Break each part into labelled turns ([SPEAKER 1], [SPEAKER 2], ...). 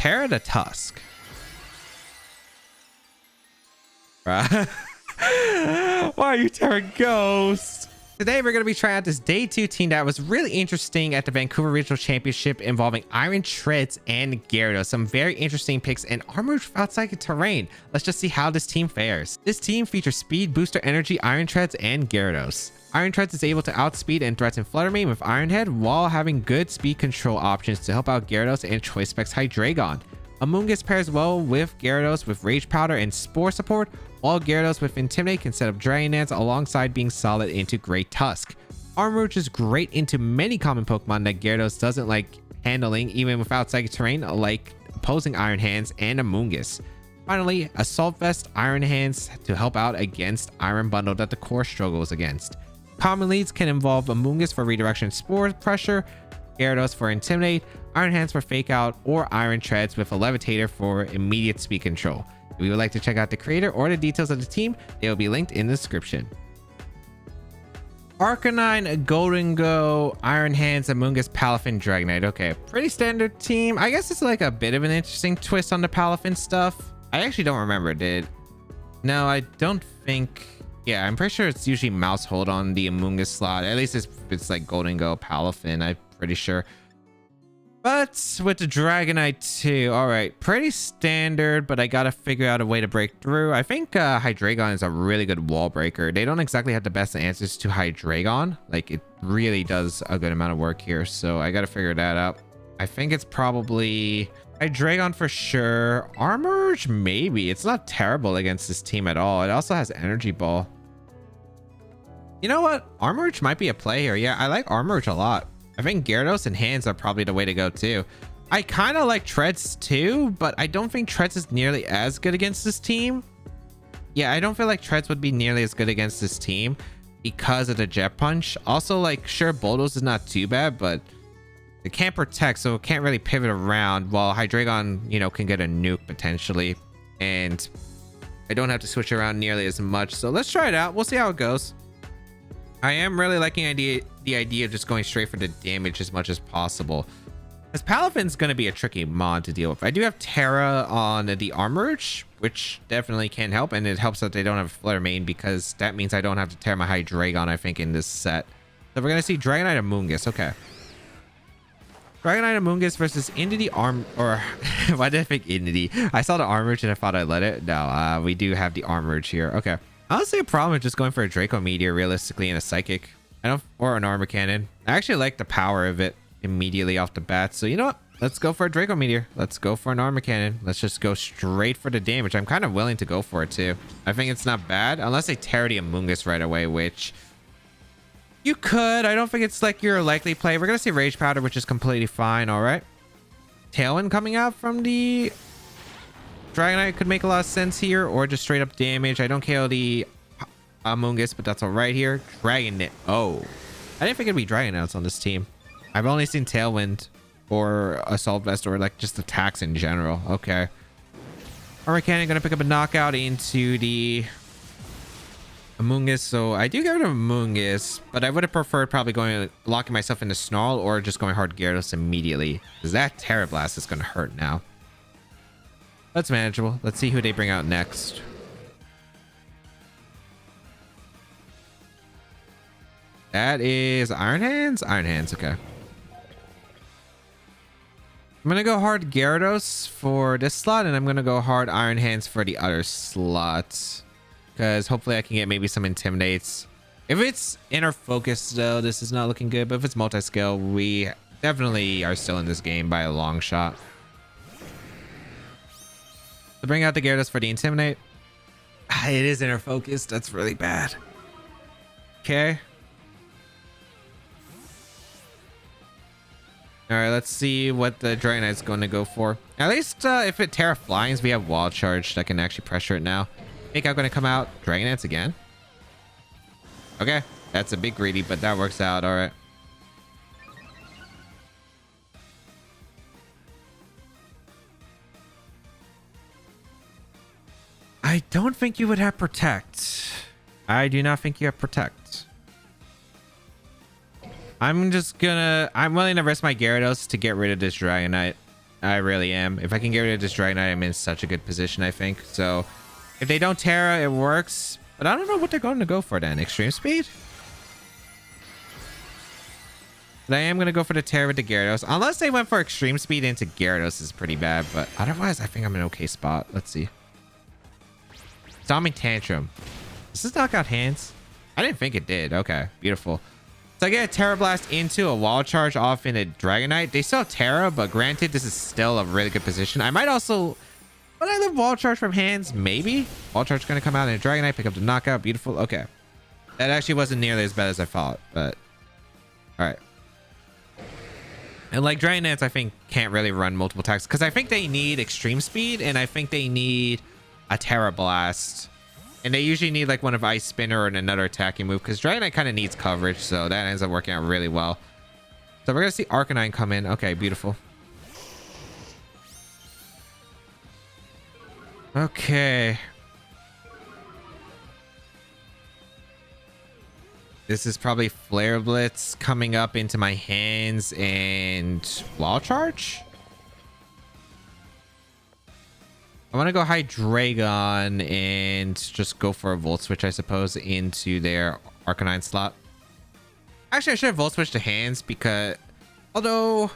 [SPEAKER 1] Terra the Tusk. Bruh. Why are you Terra Ghost? Today we're going to be trying out this day 2 team that was really interesting at the Vancouver Regional Championship involving Iron Treads and Gyarados. Some very interesting picks and armor outside the terrain. Let's just see how this team fares. This team features Speed, Booster Energy, Iron Treads, and Gyarados. Iron Treads is able to outspeed and threaten Flutter Mane with Iron Head while having good speed control options to help out Gyarados and Choice Specs Hydreigon. Amoonguss pairs well with Gyarados with Rage Powder and Spore support, while Gyarados with Intimidate can set up Dragon Dance alongside being solid into Great Tusk. Armrouge is great into many common Pokemon that Gyarados doesn't like handling even without Psychic Terrain, like opposing Iron Hands and Amoonguss. Finally, Assault Vest Iron Hands to help out against Iron Bundle that the core struggles against. Common leads can involve Amoonguss for Redirection Spore Pressure, Gyarados for Intimidate, Iron Hands for Fake Out, or Iron Treads with a Levitator for immediate speed control. If you would like to check out the creator or the details of the team, they will be linked in the description. Arcanine, Golden Go, Iron Hands, Amoonguss, Palafin, Dragonite. Okay, pretty standard team. I guess it's like a bit of an interesting twist on the Palafin stuff. I actually don't remember, No, I don't think. Yeah, I'm pretty sure it's usually Mouse Hold on the Amoonguss slot. At least it's like Golden Go, Palafin, I'm pretty sure. But with the Dragonite too, all right, pretty standard, but I gotta figure out a way to break through. I think Hydreigon is a really good wall breaker. They don't exactly have the best answers to Hydreigon. Like, it really does a good amount of work here, so I gotta figure that out. I think it's probably Hydreigon for sure. Armouge, maybe. It's not terrible against this team at all. It also has Energy Ball. You know what? Armouge might be a play here. Yeah, I like Armouge a lot. I think Gyarados and Hands are probably the way to go too. I kind of like Treads too, but I don't think Treads is nearly as good against this team. Yeah, I don't feel like Treads would be nearly as good against this team because of the Jet Punch. Also, like, sure, Bulldoze is not too bad, but it can't protect, so it can't really pivot around, while Hydreigon, you know, can get a nuke potentially. And I don't have to switch around nearly as much. So let's try it out. We'll see how it goes. I am really liking the idea of just going straight for the damage as much as possible, because Palafin's going to be a tricky mod to deal with. I do have Terra on the Armouge, which definitely can help, and it helps that they don't have Flutter Mane, because that means I don't have to tear my Hydreigon, I think, in this set. So we're going to see Dragonite Amoonguss. Okay. Dragonite Amoonguss versus Entity or why did I think Entity? I saw the Armouge and I thought I'd let it. No, we do have the Armouge here. Okay. I don't see a problem with just going for a Draco Meteor realistically and a Psychic. Or an Armor Cannon. I actually like the power of it immediately off the bat. So you know what? Let's go for a Draco Meteor. Let's go for an Armor Cannon. Let's just go straight for the damage. I'm kind of willing to go for it too. I think it's not bad unless they tear the Amoonguss right away, which you could. I don't think it's like your likely play. We're gonna see Rage Powder, which is completely fine. All right. Tailwind coming out from the Dragonite could make a lot of sense here, or just straight up damage. I don't KO the Amoonguss, but that's all right here. Dragonite. Oh, I didn't think it'd be Dragonouts on this team. I've only seen Tailwind or Assault Vest or like just attacks in general. Okay. Armor Cannon gonna pick up a knockout into the Amoonguss, so I do get rid of Amoonguss, but I would have preferred probably locking myself into Snarl or just going hard Gyarados immediately, because that Terra Blast is gonna hurt now. That's manageable. Let's see who they bring out next. That is Iron Hands? Iron Hands, okay. I'm gonna go hard Gyarados for this slot, and I'm gonna go hard Iron Hands for the other slot, because hopefully I can get maybe some Intimidates. If it's Inner Focus though, this is not looking good, but if it's multi-scale, we definitely are still in this game by a long shot. To bring out the Gyarados for the Intimidate. It is Inner Focus. That's really bad. Okay. All right, let's see what the Dragonite's going to go for. At least if it Terra Flies, we have Wall Charge that can actually pressure it now. Fake Out going to come out. Dragonite's again. Okay, that's a bit greedy, but that works out. All right. I don't think you would have Protect. I do not think you have Protect. I'm willing to risk my Gyarados to get rid of this Dragonite. I really am. If I can get rid of this Dragonite, I'm in such a good position, I think. So if they don't Terra, it works. But I don't know what they're going to go for then. Extreme Speed? But I am going to go for the Terra with the Gyarados. Unless they went for Extreme Speed into Gyarados is pretty bad. But otherwise, I think I'm in an okay spot. Let's see. Storming Tantrum. Does this knock out hands? I didn't think it did. Okay, beautiful. So I get a Terra Blast into a Wall Charge off in a Dragonite. They still have Terra, but granted, this is still a really good position. I might also... Would I live Wall Charge from hands? Maybe. Wall Charge is going to come out in a Dragonite, pick up the knockout. Beautiful. Okay. That actually wasn't nearly as bad as I thought, but... Alright. And like Dragonites, I think can't really run multiple attacks because I think they need Extreme Speed and I think they need a Terra Blast. And they usually need like one of Ice Spinner or another attacking move because Dragonite kind of needs coverage, so that ends up working out really well. So we're going to see Arcanine come in. Okay, beautiful. Okay. This is probably Flare Blitz coming up into my hands and Wall Charge. I want to go Hydreigon and just go for a Volt Switch, I suppose, into their Arcanine slot. Actually, I should have Volt Switch to hands because... Although... I'm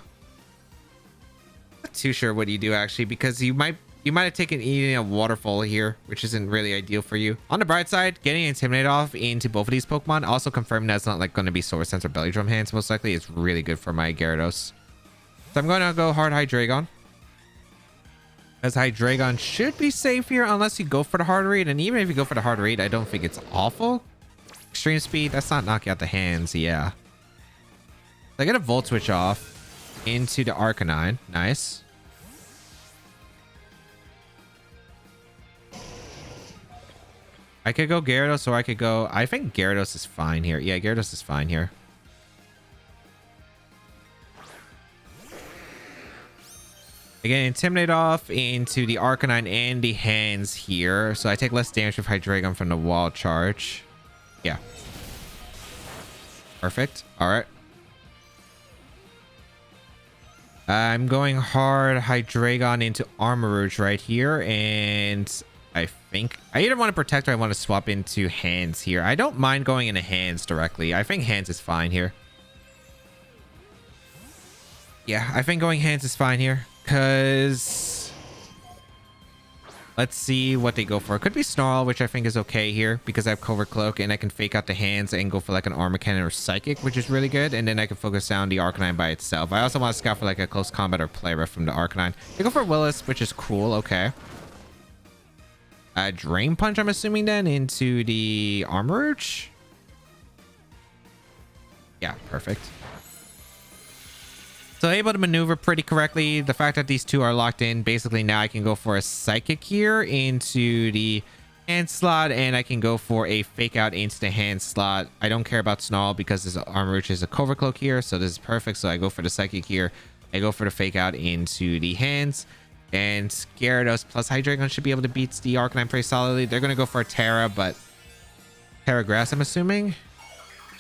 [SPEAKER 1] not too sure what you do, actually, because you might have taken eating a Waterfall here, which isn't really ideal for you. On the bright side, getting Intimidate off into both of these Pokemon, also confirming that it's not like going to be Sword Sense or Belly Drum hands, most likely. It's really good for my Gyarados. So I'm going to go hard Hydreigon. As Hydreigon should be safe here unless you go for the hard read. And even if you go for the hard read, I don't think it's awful. Extreme Speed, that's not knocking out the hands. Yeah. So I get a Volt Switch off into the Arcanine. Nice. I could go Gyarados or I could go... I think Gyarados is fine here. Yeah, Gyarados is fine here. Again, Intimidate off into the Arcanine and the hands here. So I take less damage with Hydreigon from the Wall Charge. Yeah. Perfect. All right. I'm going hard Hydreigon into Armarouge right here. And I think I either want to protect or I want to swap into hands here. I don't mind going into hands directly. I think hands is fine here. Yeah, I think going hands is fine here. Because let's see what they go for. It could be Snarl, which I think is okay here because I have Covert Cloak and I can fake out the hands and go for like an Armor Cannon or Psychic, which is really good. And then I can focus down the Arcanine by itself. I also want to scout for like a Close Combat or Play Rough from the Arcanine. They go for Willis, which is cool. Okay. Drain Punch, I'm assuming then, into the Armarouge. Yeah, perfect. So able to maneuver pretty correctly. The fact that these two are locked in, basically now I can go for a Psychic here into the hand slot, and I can go for a Fake Out into the hand slot. I don't care about Snarl because this Armarouge is a Covert Cloak here, so this is perfect. So I go for the Psychic here. I go for the Fake Out into the hands. And Gyarados plus Hydreigon should be able to beat the Arcanine pretty solidly. They're going to go for a Terra, but Terra Grass, I'm assuming.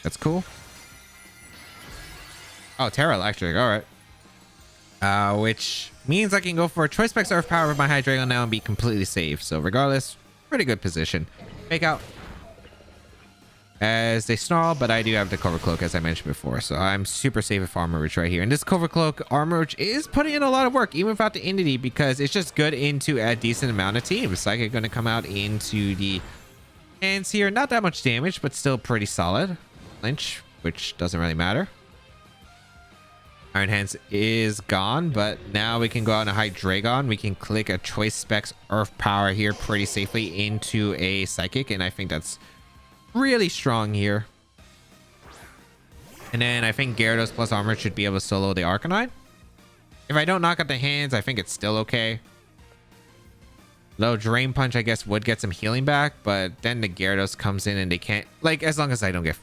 [SPEAKER 1] That's cool. Oh, Terra Electric. All right. Which means I can go for a Choice Specs Earth Power with my Hydreigon now and be completely safe. So regardless, pretty good position. Fake Out as they Snarl, but I do have the Covert Cloak as I mentioned before. So I'm super safe with Armarouge right here. And this Covert Cloak, Armarouge is putting in a lot of work, even without the Entity, because it's just good into a decent amount of teams. Psychic going to come out into the hands here. Not that much damage, but still pretty solid. Lynch, which doesn't really matter. Iron Hands is gone, but now we can go out on a Hydreigon. We can click a Choice Specs Earth Power here pretty safely into a Psychic, and I think that's really strong here. And then I think Gyarados plus Armor should be able to solo the Arcanine. If I don't knock out the hands, I think it's still okay. Though Drain Punch, I guess, would get some healing back, but then the Gyarados comes in and they can't... Like, as long as I don't get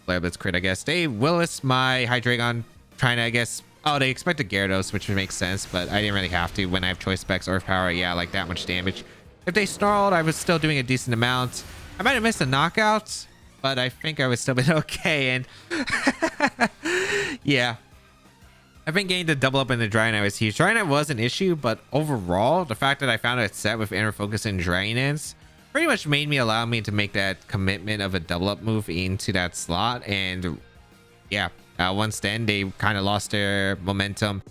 [SPEAKER 1] Flare Blitz crit, I guess. They Willis my Hydreigon... Trying to, I guess... Oh, they expected Gyarados, which would make sense, but I didn't really have to when I have Choice Specs Earth Power. Yeah, like that much damage. If they Snarled, I was still doing a decent amount. I might have missed a knockout, but I think I would still been okay. And yeah. I think getting to double up in the Dragonite was huge. Dragonite was an issue, but overall, the fact that I found it set with Inner Focus and Dragonance pretty much made me allow me to make that commitment of a double up move into that slot. And yeah, once then they kind of lost their momentum.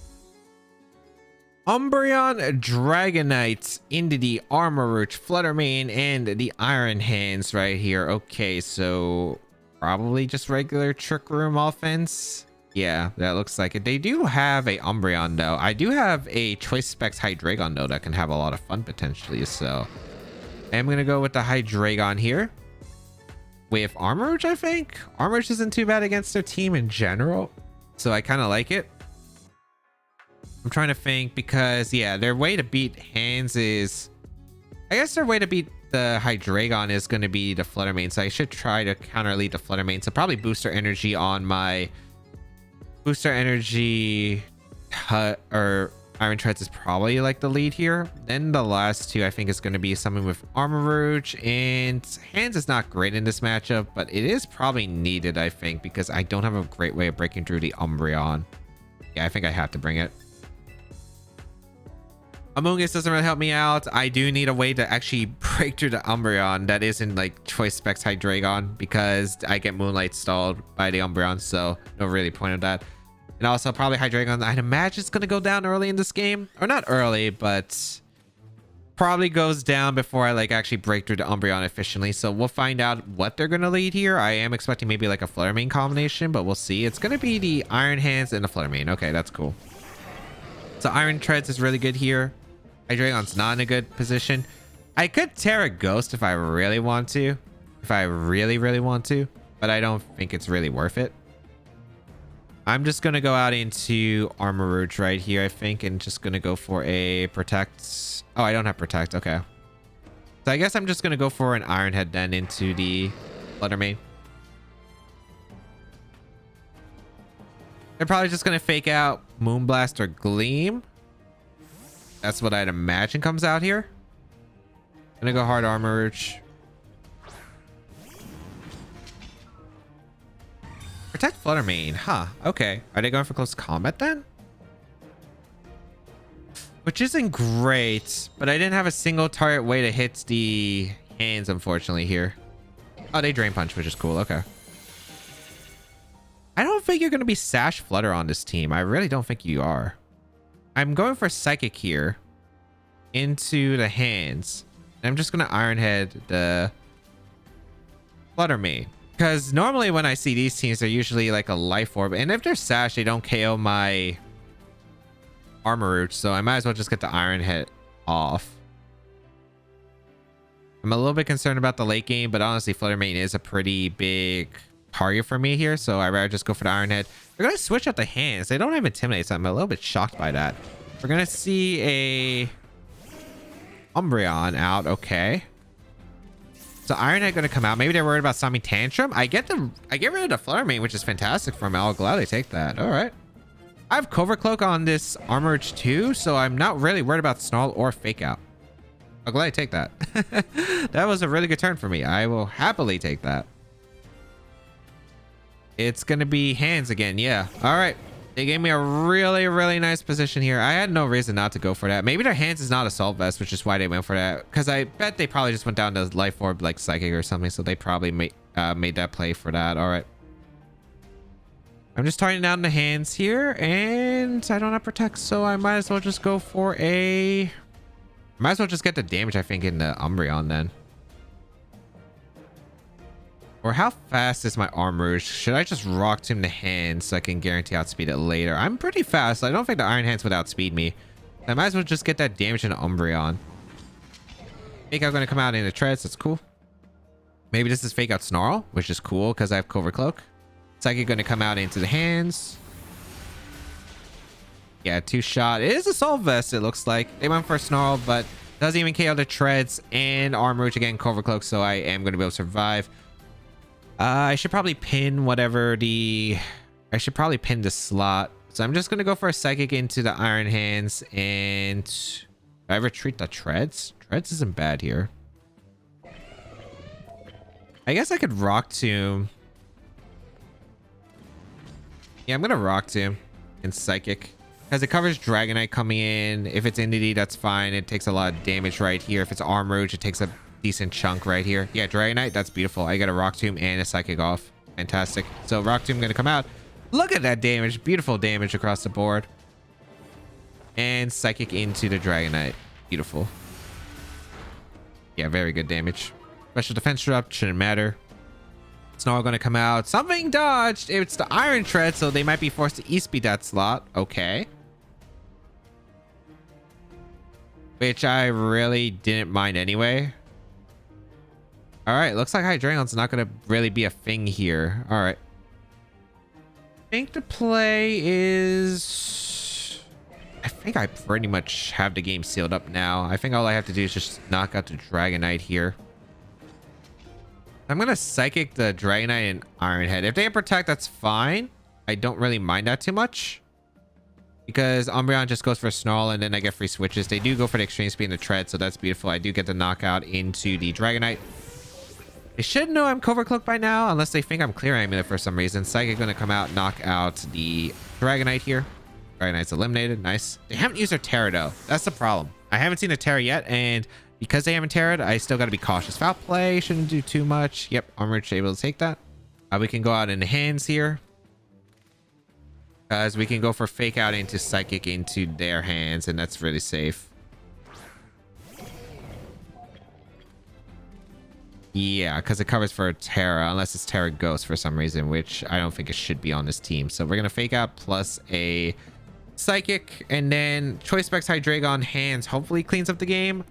[SPEAKER 1] Umbreon, Dragonite into the Armarouge, Fluttermane, and the Iron Hands right here. Okay, so probably just regular Trick Room offense. Yeah, that looks like it. They do have a Umbreon though. I do have a Choice Specs Hydreigon though that can have a lot of fun potentially. So I'm gonna go with the Hydreigon here with Armarouge. I think Armarouge isn't too bad against their team in general, so I kind of like it. I'm trying to think because yeah, their way to beat Hands is, I guess their way to beat the Hydreigon is going to be the Fluttermane. So I should try to counter lead the Fluttermane. So probably Booster Energy on my Booster Energy or Iron Treads is probably like the lead here. Then the last two I think is going to be something with Armarouge, and Hands is not great in this matchup, but it is probably needed I think because I don't have a great way of breaking through the Umbreon. Yeah, I think I have to bring it. Amoonguss doesn't really help me out. I do need a way to actually break through the Umbreon that isn't like Choice Specs Hydreigon because I get Moonlight stalled by the Umbreon, so no really point of that. And also probably Hydreigon, I'd imagine it's going to go down early in this game. Or not early, but probably goes down before I like actually break through the Umbreon efficiently. So we'll find out what they're going to lead here. I am expecting maybe like a Fluttermane combination, but we'll see. It's going to be the Iron Hands and the Fluttermane. Okay, that's cool. So Iron Treads is really good here. Hydreigon's not in a good position. I could Terra Ghost if I really want to. If I really want to. But I don't think it's really worth it. I'm just going to go out into Armarouge right here, I think. And just going to go for a Protect. Oh, I don't have Protect. Okay. So I guess I'm just going to go for an Iron Head then into the Fluttermane. They're probably just going to fake out Moonblast or Gleam. That's what I'd imagine comes out here. Gonna go hard Armarouge. Protect Fluttermane. Huh. Okay. Are they going for close combat then? Which isn't great, but I didn't have a single target way to hit the Hands, unfortunately, here. Oh, they Drain Punch, which is cool. Okay. I don't think you're going to be Sash Flutter on this team. I really don't think you are. I'm going for Psychic here into the Hands. And I'm just going to Iron Head the Fluttermane. Because normally when I see these teams, they're usually like a Life Orb. And if they're Sash, they don't KO my Armarouge. So I might as well just get the Iron Head off. I'm a little bit concerned about the late game, but honestly, Fluttermane is a pretty big target for me here. So I'd rather just go for the Iron Head. They're going to switch out the Hands. They don't have Intimidate, so I'm a little bit shocked by that. We're going to see a Umbreon out. Okay. So Iron Head going to come out. Maybe they're worried about Sami Tantrum. I get rid of the Fluttermane, which is fantastic for me. I'll gladly take that. All right. I have Covert Cloak on this Armarouge too, so I'm not really worried about Snarl or Fake Out. I'll gladly take that. That was a really good turn for me. I will happily take that. It's going to be Hands again. Yeah. All right. They gave me a really nice position here. I had no reason not to go for that. Maybe their Hands is not Assault Vest, which is why they went for that. Because I bet they probably just went down to Life Orb like Psychic or something. So they probably made that play for that. All right. I'm just turning down the Hands here. And I don't have Protect. So I might as well just go for a... Might as well just get the damage, I think, in the Umbreon then. Or how fast is my Armarouge? Should I just Rock Tomb the Hands so I can guarantee outspeed it later? I'm pretty fast. I don't think the Iron Hands would outspeed me. I might as well just get that damage in the Umbreon. Fake Out going to come out in the Treads. That's cool. Maybe this is Fake Out Snarl, which is cool because I have Covert Cloak. Psychic going to come out into the Hands. Yeah, 2-shot. It is Assault Vest, it looks like. They went for a Snarl, but doesn't even KO the Treads and Armarouge again, Covert Cloak, so I am going to be able to survive. I should probably pin whatever the... I should probably pin the slot. So I'm just going to go for a Psychic into the Iron Hands. And... do I retreat the Treads? Treads isn't bad here. I guess I could Rock Tomb. Yeah, I'm going to Rock Tomb. and Psychic. Because it covers Dragonite coming in. If it's Entity, that's fine. It takes a lot of damage right here. If it's Arm Rouge, it takes a decent chunk right here. Yeah, Dragonite, that's beautiful. I got a Rock Tomb and a Psychic off. Fantastic. So Rock Tomb gonna come out. Look at that damage. Beautiful damage across the board. And Psychic into the Dragonite. Beautiful. Yeah, very good damage. Special defense drop, shouldn't matter. Snarl gonna come out. Something dodged. It's the Iron Tread, so they might be forced to E-speed that slot. Okay. Which I really didn't mind anyway. Alright, looks like Hydreigion's not gonna really be a thing here. Alright. I think the play is... I think I pretty much have the game sealed up now. I think all I have to do is just knock out the Dragonite here. I'm gonna Psychic the Dragonite and Iron Head. If they have Protect, that's fine. I don't really mind that too much. Because Umbreon just goes for Snarl and then I get free switches. They do go for the Extreme Speed and the Tread, so that's beautiful. I do get the knockout into the Dragonite. They should know I'm Covert Cloak by now, unless they think I'm Clear Amulet for some reason. Psychic gonna come out, knock out the Dragonite here. Dragonite's eliminated. Nice. They haven't used their Terra though. That's the problem. I haven't seen a Terra yet, and because they haven't Terra'd, I still got to be cautious. Foul play shouldn't do too much. Yep, Armor able to take that. We can go out in the hands here. Because we can go for Fake Out into Psychic into their hands, and that's really safe. Yeah, because it covers for Terra, unless it's Terra Ghost for some reason, which I don't think it should be on this team. So we're going to Fake Out plus a Psychic, and then Choice Specs Hydreigon hands hopefully cleans up the game.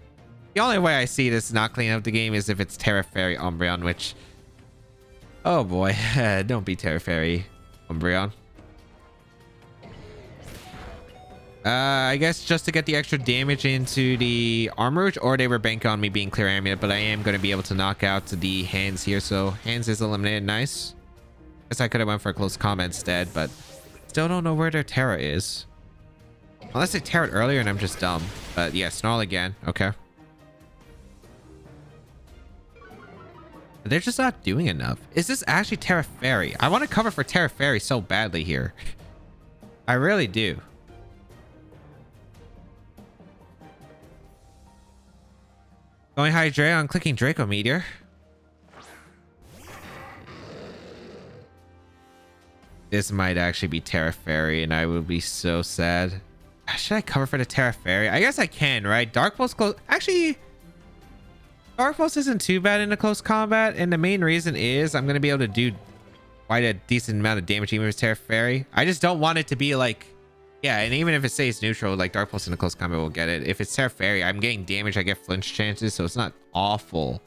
[SPEAKER 1] The only way I see this not cleaning up the game is if it's Terra Fairy Umbreon, which... Oh boy, don't be Terra Fairy Umbreon. I guess just to get the extra damage into the Armor Rouge, or they were banking on me being Clear Amulet, but I am going to be able to knock out the hands here, so hands is eliminated. Nice. Guess I could have went for a close combat instead, but still don't know where their Terra is. Unless they Terra'd earlier and I'm just dumb. But yeah, Snarl again. Okay. They're just not doing enough. Is this actually Terra Fairy? I want to cover for Terra Fairy so badly here. I really do. Going Hydreigon, clicking Draco Meteor. This might actually be Terra Fairy, and I will be so sad. Should I cover for the Terra Fairy? I guess I can, right? Dark Pulse close. Actually, Dark Pulse isn't too bad in a close combat, and the main reason is I'm going to be able to do quite a decent amount of damage even with Terra Fairy. I just don't want it to be like... Yeah, and even if it stays neutral, like Dark Pulse in a close combat will get it. If it's Terra Fairy, I'm getting damage, I get flinch chances, so it's not awful.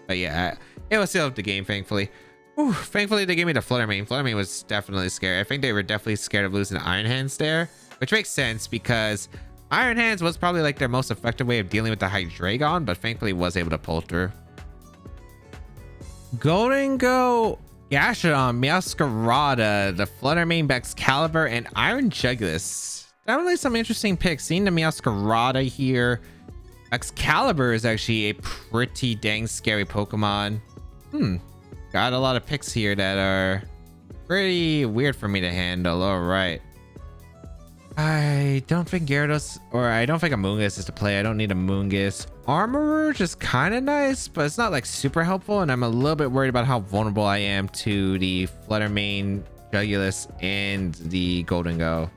[SPEAKER 1] But yeah, it will seal up the game, thankfully. Whew, thankfully, they gave me the Flutter Mane. Flutter Mane was definitely scary. I think they were definitely scared of losing Iron Hands there, which makes sense because Iron Hands was probably like their most effective way of dealing with the Hydreigon, but thankfully was able to pull through. Golden Go, Gastrodon, Meowscarada, the Flutter Mane, Excalibur, and Iron Jugulis. Definitely some interesting picks. Seeing the Meowscarada here. Excalibur is actually a pretty dang scary Pokemon. Got a lot of picks here that are pretty weird for me to handle. All right. I don't think Gyarados, or I don't think a Moongus is to play. I don't need a Moongus. Armor Rouge is kind of nice, but it's not like super helpful, and I'm a little bit worried about how vulnerable I am to the Flutter Mane, Jugulis, and the Golden Go.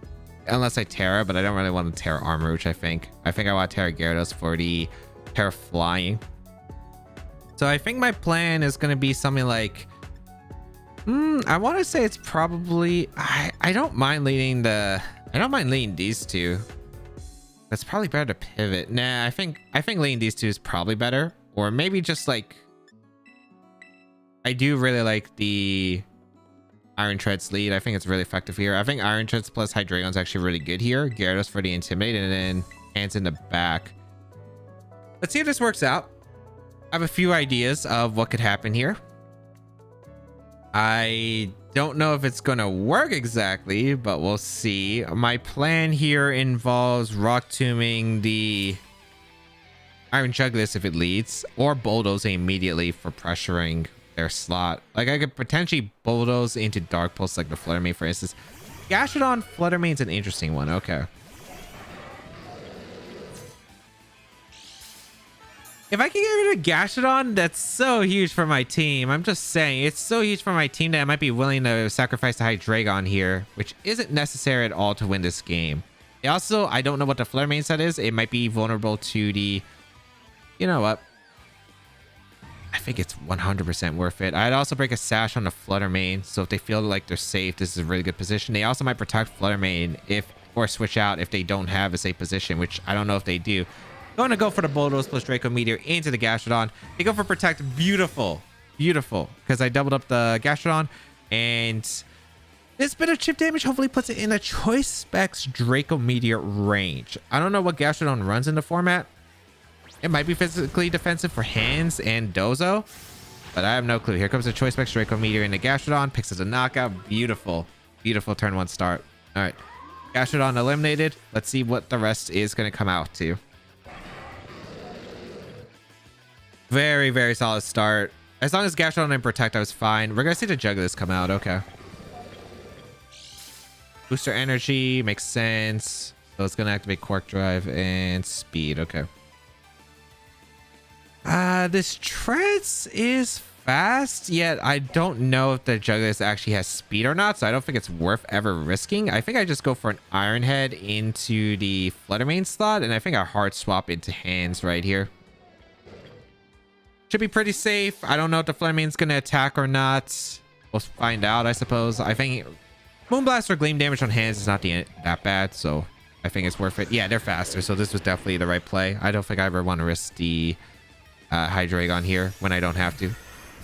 [SPEAKER 1] Unless I Terra, but I don't really want to Terra Armor Rouge, I think. I think I want to Terra Gyarados for the Terra Flying. So I think my plan is going to be something like... I want to say it's probably... I don't mind leading the... I don't mind leading these two. That's probably better to pivot. Nah, I think leading these two is probably better. Or maybe just like... I do really like the Iron Treads lead. I think it's really effective here. I think Iron Treads plus Hydreigon is actually really good here. Gyarados for the Intimidate, and then hands in the back. Let's see if this works out. I have a few ideas of what could happen here. I don't know if it's going to work exactly, but we'll see. My plan here involves Rock Tombing the Iron Jugulis if it leads, or Bulldoze immediately for pressuring their slot. Like I could potentially Bulldoze into Dark Pulse like the Flutter Mane, for instance. Gastrodon Flutter Mane's an interesting one. Okay. If I can get rid of Gastrodon, that's so huge for my team. I'm just saying, it's so huge for my team that I might be willing to sacrifice the Hydreigon here, which isn't necessary at all to win this game. Also, I don't know what the Flutter Mane set is. It might be vulnerable to the... You know what? I think it's 100% worth it. I'd also break a Sash on the Flutter Mane, so if they feel like they're safe, this is a really good position. They also might protect Flutter Mane or switch out if they don't have a safe position, which I don't know if they do. Going to go for the Bulldoze plus Draco Meteor into the Gastrodon. They go for Protect. Beautiful. Beautiful. Because I doubled up the Gastrodon. And this bit of chip damage hopefully puts it in a Choice Specs Draco Meteor range. I don't know what Gastrodon runs in the format. It might be physically defensive for Hands and Dozo. But I have no clue. Here comes the Choice Specs Draco Meteor into Gastrodon. Picks as a knockout. Beautiful. Beautiful turn 1 start. All right. Gastrodon eliminated. Let's see what the rest is going to come out to. Very, very solid start. As long as Gastrodon and Protect, I was fine. We're going to see the Juggler's come out. Okay. Booster Energy. Makes sense. So it's going to activate Quark Drive and Speed. Okay. This Treads is fast, yet I don't know if the Juggler's actually has speed or not, so I don't think it's worth ever risking. I think I just go for an Iron Head into the Flutter Mane slot, and I think I hard swap into Hands right here. Should be pretty safe. I don't know if the Flutter Mane's going to attack or not. We'll find out, I suppose. I think Moonblast or Gleam damage on Hands is not that bad, so I think it's worth it. Yeah, they're faster, so this was definitely the right play. I don't think I ever want to risk the Hydreigon here when I don't have to.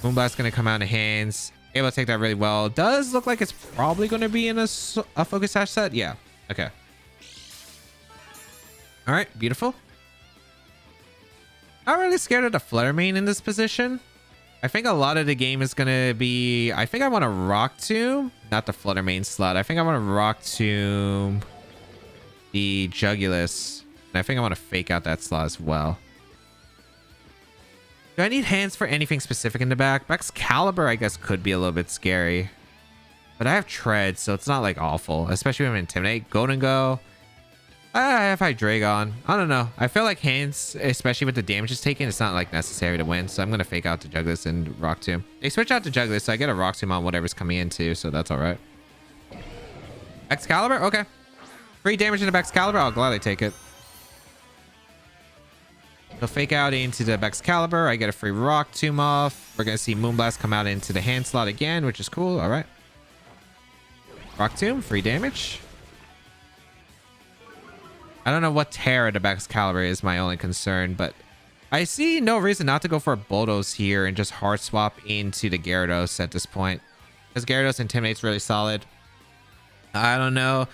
[SPEAKER 1] Moonblast going to come out in Hands. Able to take that really well. Does look like it's probably going to be in a Focus Sash set. Yeah. Okay. All right. Beautiful. Not really scared of the Flutter Mane in this position. I think a lot of the game is going to be... I think I want to Rock Tomb. Not the Flutter Mane slot. I think I want to Rock Tomb the Jugulis. And I think I want to fake out that slot as well. Do I need Hands for anything specific in the back? Excalibur, I guess, could be a little bit scary. But I have Treads, so it's not like awful. Especially when I'm Intimidate. Golden Go. I have Hydreigon. I don't know. I feel like Hands, especially with the damage it's taken, it's not like necessary to win. So I'm going to fake out the Jugulis and Rock Tomb. They switch out to Jugulis, so I get a Rock Tomb on whatever's coming in too. So that's all right. Excalibur? Okay. Free damage into Excalibur? I'll gladly take it. So fake out into the Excalibur. I get a free Rock Tomb off. We're going to see Moonblast come out into the Hand slot again, which is cool. All right. Rock Tomb, free damage. I don't know what Terra the Excalibur is my only concern, but I see no reason not to go for a Bulldoze here and just hard swap into the Gyarados at this point. Because Gyarados Intimidate's really solid. I don't know.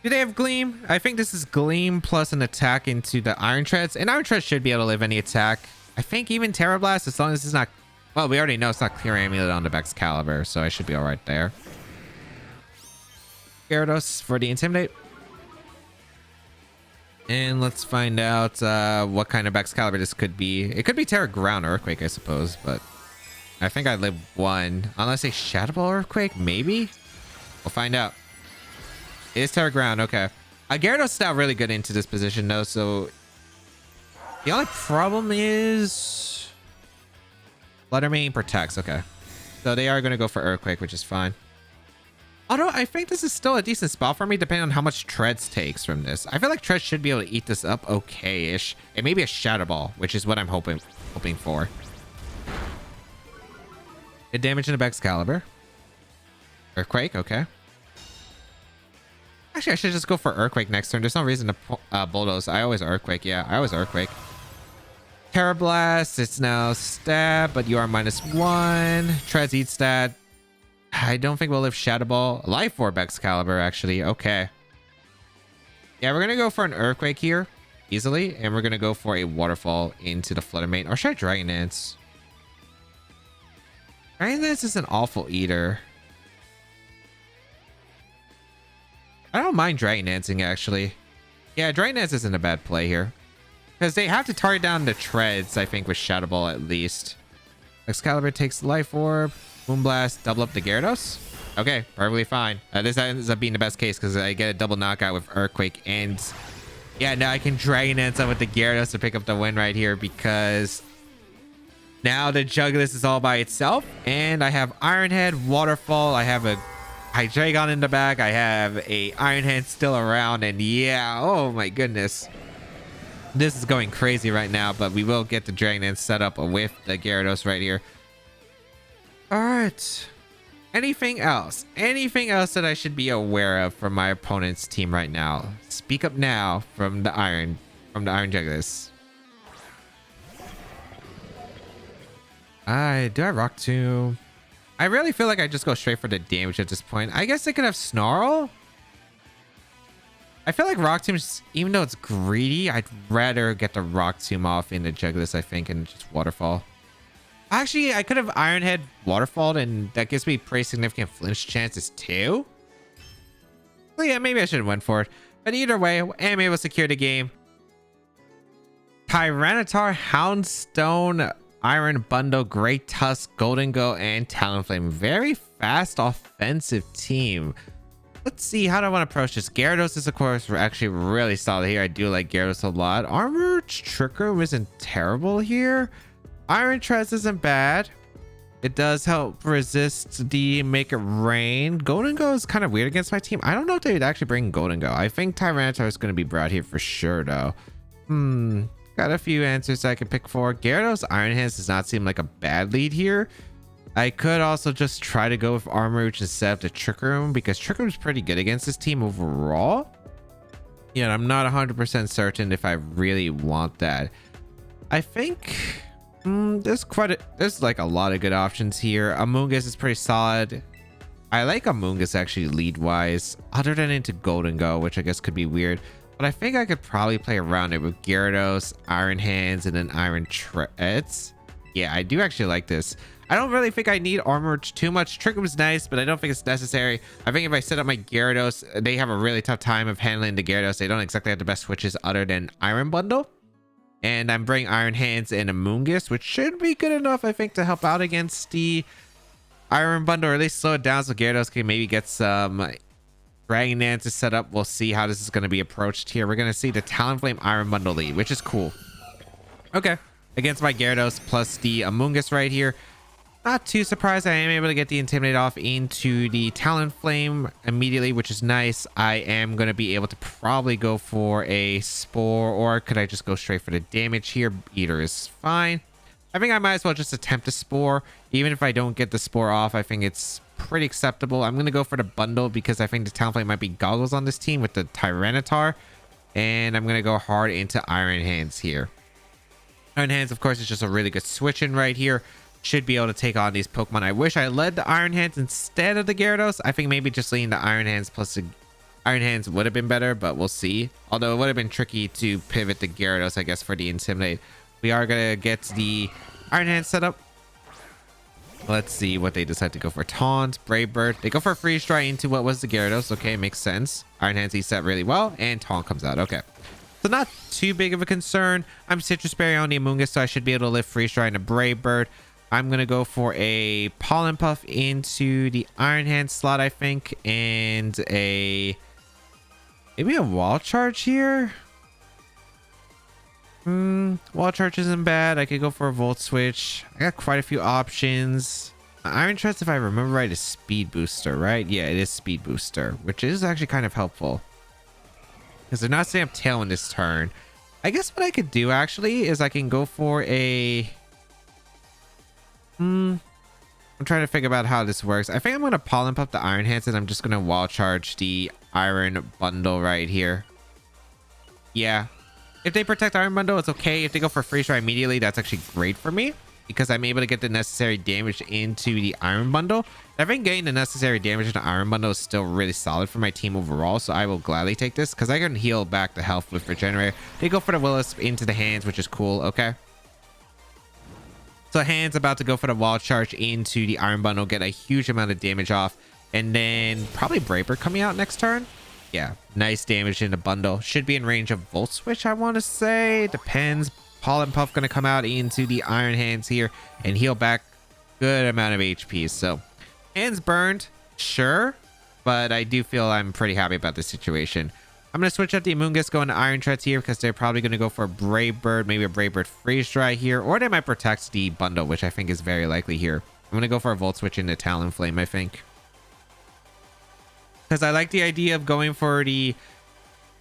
[SPEAKER 1] Do they have Gleam? I think this is Gleam plus an attack into the Iron Treads. And Iron Treads should be able to live any attack. I think even Terra Blast, as long as it's not... Well, we already know it's not Clear Amulet on the Excalibur, so I should be alright there. Gyarados for the Intimidate. And let's find out what kind of Excalibur this could be. It could be Terra Ground Earthquake, I suppose, but I think I live one. Unless a Shadow Ball Earthquake, maybe? We'll find out. It is Terra Ground, okay. Gyarados is now really good into this position, though, so... The only problem is... Flutter Mane protects, okay. So they are going to go for Earthquake, which is fine. Although I think this is still a decent spot for me, depending on how much Treads takes from this. I feel like Treads should be able to eat this up okay-ish. It may be a Shadow Ball, which is what I'm hoping for. Good damage in the Excalibur. Earthquake, okay. Actually, I should just go for Earthquake next turn. There's no reason to Bulldoze. I always Earthquake. Yeah, I always Earthquake. Terra Blast. It's now stab, but you are -1. Treads eat stat. I don't think we'll live Shadow Ball. Life Orb Excalibur, actually. Okay. Yeah, we're going to go for an Earthquake here. Easily. And we're going to go for a Waterfall into the Flutter Mane. Or should I Dragon Dance? Dragon Dance is an awful eater. I don't mind Dragon Dancing, actually. Yeah, Dragon Dance isn't a bad play here. Because they have to target down the Treads, I think, with Shadow Ball at least. Excalibur takes Life Orb. Moonblast, double up the Gyarados. Okay, perfectly fine. This ends up being the best case because I get a double knockout with Earthquake. And yeah, now I can Dragon Dance up with the Gyarados to pick up the win right here because now the Juggles is all by itself. And I have Iron Head, Waterfall. I have a Hydreigon in the back. I have a Iron Hand still around. And yeah, oh my goodness. This is going crazy right now, but we will get the Dragon Dance set up with the Gyarados right here. All right. Anything else? Anything else that I should be aware of from my opponent's team right now? Speak up now from the Iron Juggles. Do I Rock Tomb? I really feel like I just go straight for the damage at this point. I guess I could have Snarl. I feel like Rock Tomb, even though it's greedy, I'd rather get the Rock Tomb off in the Juggles, I think, and just Waterfall. Actually, I could have Iron Head Waterfall, and that gives me pretty significant flinch chances too. So yeah, maybe I should have went for it. But either way, I am able to secure the game. Tyranitar, Houndstone, Iron Bundle, Great Tusk, Golden Go, and Talonflame. Very fast offensive team. Let's see, how do I want to approach this? Gyarados is, of course, actually really solid here. I do like Gyarados a lot. Armored Trick Room isn't terrible here. Iron Treads isn't bad. It does help resist the Make It Rain. Golden Go is kind of weird against my team. I don't know if they'd actually bring Golden Go. I think Tyranitar is going to be brought here for sure, though. Got a few answers I can pick for. Gyarados Iron Hands does not seem like a bad lead here. I could also just try to go with Armor Reach instead of the Trick Room because Trick Room is pretty good against this team overall. Yeah, I'm not 100% certain if I really want that. I think there's like a lot of good options here. Amoonguss is pretty solid. I like Amoonguss actually lead wise, other than into Golden Go, which I guess could be weird. But I think I could probably play around it with Gyarados, Iron Hands, and then Iron Treads. Yeah, I do actually like this. I don't really think I need Armor too much. Trick Room's nice, but I don't think it's necessary. I think if I set up my Gyarados, they have a really tough time of handling the Gyarados. They don't exactly have the best switches other than Iron Bundle. And I'm bringing Iron Hands and Amoonguss, which should be good enough, I think, to help out against the Iron Bundle, or at least slow it down so Gyarados can maybe get some Dragon Dances set up. We'll see how this is going to be approached here. We're going to see the Talonflame Iron Bundle lead, which is cool. Okay. Against my Gyarados plus the Amoonguss right here. Not too surprised. I am able to get the Intimidate off into the Talonflame immediately, which is nice. I am going to be able to probably go for a Spore, or could I just go straight for the damage here? Either is fine. I think I might as well just attempt a Spore. Even if I don't get the Spore off, I think it's pretty acceptable. I'm going to go for the bundle because I think the Talonflame might be goggles on this team with the Tyranitar. And I'm going to go hard into Iron Hands here. Iron Hands, of course, is just a really good switch in right here. Should be able to take on these Pokemon. I wish I led the Iron Hands instead of the Gyarados. I think maybe just leading the Iron Hands plus the Iron Hands would have been better, but we'll see. Although it would have been tricky to pivot the Gyarados, I guess, for the Intimidate. We are going to get the Iron Hands set up. Let's see what they decide to go for. Taunt, Brave Bird. They go for Freeze Dry into what was the Gyarados. Okay, makes sense. Iron Hands he set really well, and Taunt comes out. Okay. So not too big of a concern. I'm Citrus Berry on the Amoonguss, so I should be able to live Freeze Dry into Brave Bird. I'm going to go for a Pollen Puff into the Iron Hand slot, I think. And maybe a Wall Charge here. Wall Charge isn't bad. I could go for a Volt Switch. I got quite a few options. Iron Treads, if I remember right, is Speed Booster, right? Yeah, it is Speed Booster, which is actually kind of helpful. Because they're not setting up Tailwind this turn. I guess what I could do, actually, is I can go for a... I'm trying to figure out how this works. I think I'm going to Pollen Puff the Iron Hands, and I'm just going to Wall Charge the Iron Bundle right here. Yeah. If they protect Iron Bundle, it's okay. If they go for Freeze Dry immediately, that's actually great for me, because I'm able to get the necessary damage into the Iron Bundle. I think getting the necessary damage into Iron Bundle is still really solid for my team overall, so I will gladly take this, because I can heal back the health with Regenerator. They go for the Will-O-Wisp into the hands, which is cool. Okay. So Hands about to go for the Wall Charge into the Iron Bundle, get a huge amount of damage off, and then probably Brave Bird coming out next turn. Yeah, nice damage in the bundle. Should be in range of Volt Switch, I want to say. Depends. Pollen Puff going to come out into the Iron Hands here and heal back good amount of HP. So Hands burned. sure, but I do feel I'm pretty happy about the situation. I'm going to switch out the Amoonguss, going to Iron Treads here because they're probably going to go for a Brave Bird, maybe a Brave Bird Freeze Dry here, or they might protect the bundle, which I think is very likely here. I'm going to go for a Volt Switch into Talonflame, I think. Because I like the idea of going for the...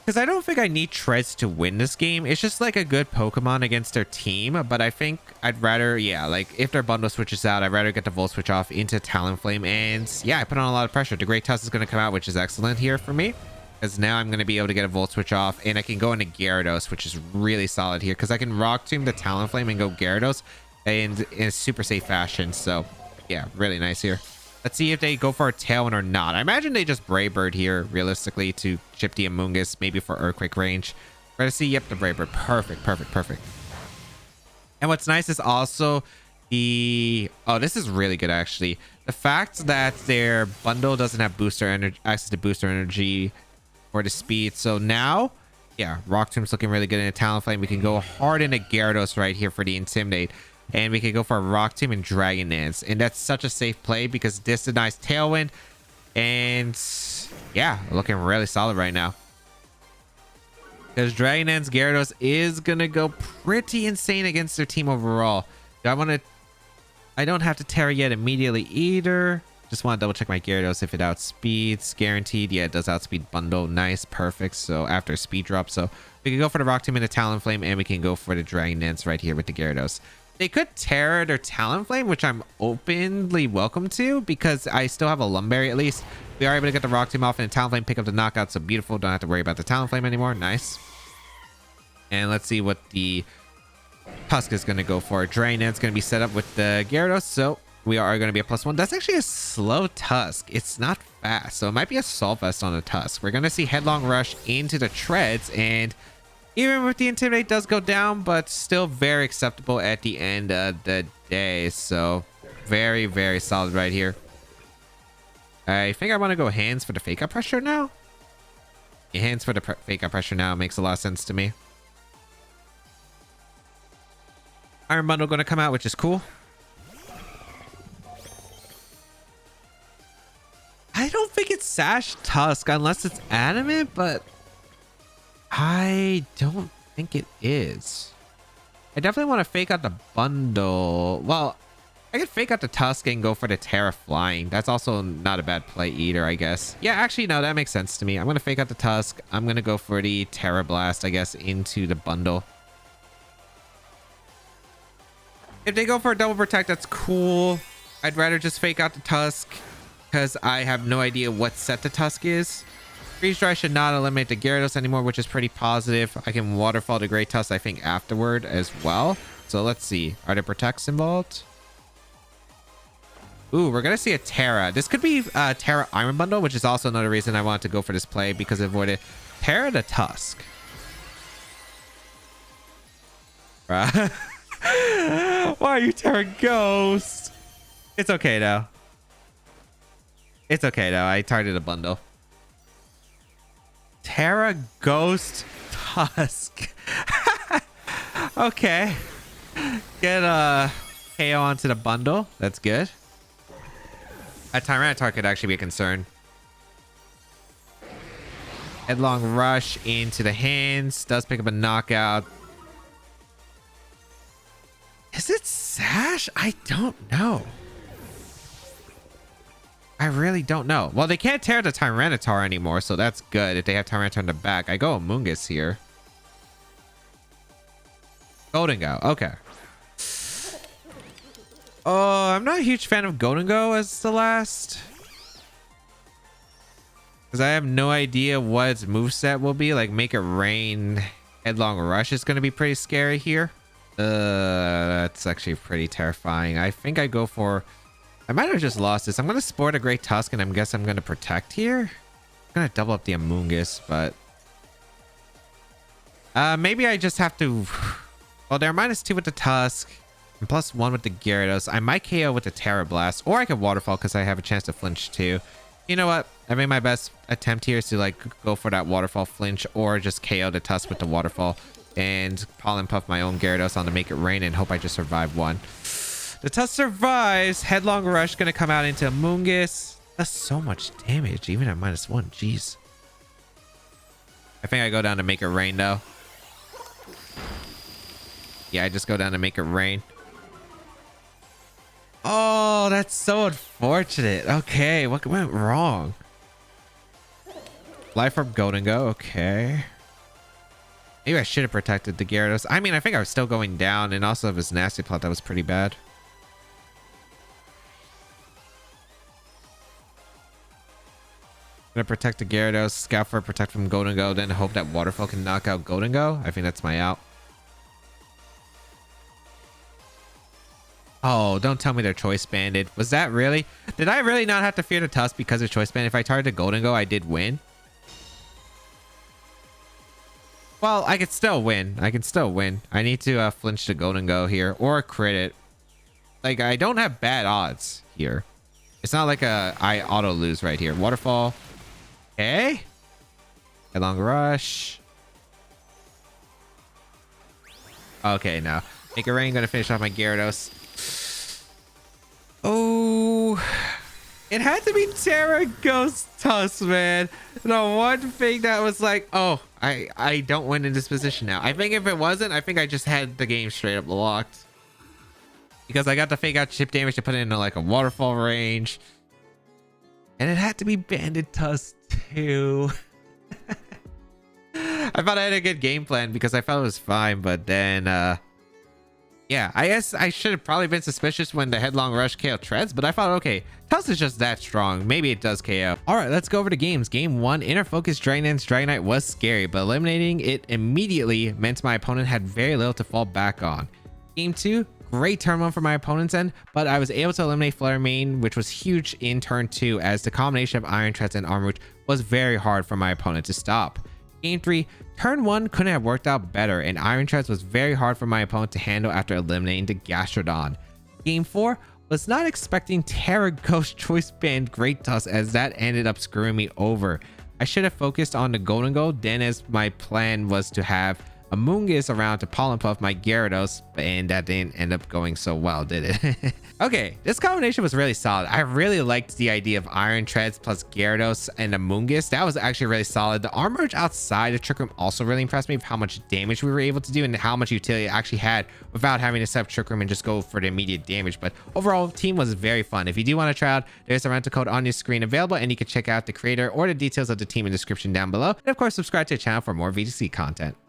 [SPEAKER 1] Because I don't think I need Treads to win this game. It's just like a good Pokemon against their team. But I think I'd rather, yeah, like if their bundle switches out, I'd rather get the Volt Switch off into Talonflame. And yeah, I put on a lot of pressure. The Great Tusk is going to come out, which is excellent here for me. Because now I'm going to be able to get a Volt Switch off. And I can go into Gyarados, which is really solid here. Because I can Rock Tomb the Talonflame and go Gyarados in a super safe fashion. So yeah, really nice here. Let's see if they go for a Tailwind or not. I imagine they just Brave Bird here, realistically, to chip the Amoonguss, maybe for Earthquake range. We're going to see, yep, the Brave Bird. Perfect, perfect, perfect. And what's nice is also the... Oh, this is really good, actually. The fact that their bundle doesn't have booster energy, access to booster energy for the speed. So now, yeah, Rock Tomb's looking really good in a Talonflame. We can go hard into Gyarados right here for the Intimidate. And we can go for a Rock Tomb and Dragon Dance. And that's such a safe play because this is a nice Tailwind. And yeah, looking really solid right now. Because Dragon Dance Gyarados is going to go pretty insane against their team overall. Do I want to... I don't have to Terra yet immediately either. Just want to double check my Gyarados if it outspeeds. Guaranteed. Yeah, it does outspeed bundle. Nice. Perfect. So after speed drop. So we can go for the Rock Tomb and the Talonflame. And we can go for the Dragon Dance right here with the Gyarados. They could Terra their Talonflame, which I'm openly welcome to because I still have a Lumberry at least. We are able to get the Rock Tomb off and the Talonflame pick up the knockout. So beautiful. Don't have to worry about the Talonflame anymore. Nice. And let's see what the Tusk is going to go for. Drain Dance going to be set up with the Gyarados. So we are going to be a +1. That's actually a slow Tusk. It's not fast. So it might be a Assault Vest on the Tusk. We're going to see Headlong Rush into the Treads. And even with the Intimidate does go down, but still very acceptable at the end of the day. So very, very solid right here. I think I want to go hands for the Fake Out Pressure now. Yeah, hands for the Fake Out Pressure now makes a lot of sense to me. Iron Bundle going to come out, which is cool. I don't think it's Sash Tusk unless it's Adamant, but I don't think it is. I definitely want to fake out the bundle. Well, I could fake out the Tusk and go for the Terra Flying. That's also not a bad play either, I guess. Yeah, actually, no, that makes sense to me. I'm going to fake out the Tusk. I'm going to go for the Terra Blast, I guess, into the bundle. If they go for a Double Protect, that's cool. I'd rather just fake out the Tusk because I have no idea what set the Tusk is. Freeze Dry should not eliminate the Gyarados anymore, which is pretty positive. I can Waterfall the Great Tusk, I think, afterward as well. So let's see. Are there Protects involved? Ooh, we're going to see a Terra. This could be a Terra Iron Bundle, which is also another reason I wanted to go for this play because it avoided Terra the Tusk. Why are you Terra Ghost? It's okay, though. It's okay, though. I targeted a bundle. Terra Ghost Tusk. Okay. Get a KO onto the bundle. That's good. A Tyranitar could actually be a concern. Headlong Rush into the hands. Does pick up a knockout. Is it Sash? I don't know. I really don't know. Well, they can't tear the Tyranitar anymore, so that's good. If they have Tyranitar in the back. I go Amoonguss here. Golden Go. Okay. Oh, I'm not a huge fan of Golden Go as the last. Because I have no idea what its moveset will be. Like, Make It Rain, Headlong Rush is going to be pretty scary here. That's actually pretty terrifying. I think I go for... I might have just lost this. I'm going to sport a Great Tusk, and I guess I'm going to Protect here. I'm going to double up the Amoonguss, but... maybe I just have to... Well, they're -2 with the Tusk, and +1 with the Gyarados. I might KO with the Terra Blast, or I could Waterfall because I have a chance to flinch too. You know what? I think my best attempt here is to like go for that Waterfall flinch, or just KO the Tusk with the Waterfall, and Pollen Puff my own Gyarados on to Make It Rain, and hope I just survive one. The Tusk survives. Headlong Rush going to come out into Amoonguss. That's so much damage, even at -1. Jeez. I think I go down to make it rain, though. Yeah, I just go down to make it rain. Oh, that's so unfortunate. Okay, what went wrong? Life from Golden Go. Okay. Maybe I should have protected the Gyarados. I mean, I think I was still going down, and also if it's nasty plot, that was pretty bad. Gonna protect the Gyarados, scout for protect from Golden Go, then hope that Waterfall can knock out Golden Go. I think that's my out. Oh, don't tell me they're choice banded. Was that really? Did I really not have to fear the Tusk because of choice band? If I targeted Golden Go, I did win. Well, I could still win. I can still win. I need to flinch the Golden Go here or crit it. Like, I don't have bad odds here. It's not like I auto lose right here. Waterfall. Okay. Headlong Rush. Okay, no. Make a rain. Gonna finish off my Gyarados. Oh, it had to be Terra Ghost Tusk, man. The one thing that was like, oh, I don't win in this position now. I think if it wasn't, I think I just had the game straight up locked. Because I got to fake out chip damage to put it into like a waterfall range. And it had to be Banded Tusk too. I thought I had a good game plan because I felt it was fine, but then yeah, I guess I should have probably been suspicious when the Headlong Rush KO Treads, but I thought, okay, Tusk is just that strong. Maybe it does KO. All right, let's go over to games. Game 1, Inner Focus Dragon's Dragonite was scary, but eliminating it immediately meant my opponent had very little to fall back on. Game 2, great turn 1 for my opponent's end, but I was able to eliminate Flare Main, which was huge in turn 2, as the combination of Iron Treads and Armor Root was very hard for my opponent to stop. Game 3, turn 1 couldn't have worked out better, and Iron Treads was very hard for my opponent to handle after eliminating the Gastrodon. Game 4, was not expecting Terra Ghost Choice Band Great Tusk, as that ended up screwing me over. I should have focused on the Golden Go, then, as my plan was to have Amoonguss around to Pollen Puff my Gyarados, and that didn't end up going so well, did it? Okay, this combination was really solid. I really liked the idea of Iron Treads plus Gyarados and Amoonguss. That was actually really solid. The Armor outside of Trick Room also really impressed me with how much damage we were able to do and how much utility it actually had without having to set up Trick Room and just go for the immediate damage. But overall, team was very fun. If you do want to try out, there's a rental code on your screen available, and you can check out the creator or the details of the team in the description down below. And of course, subscribe to the channel for more VGC content.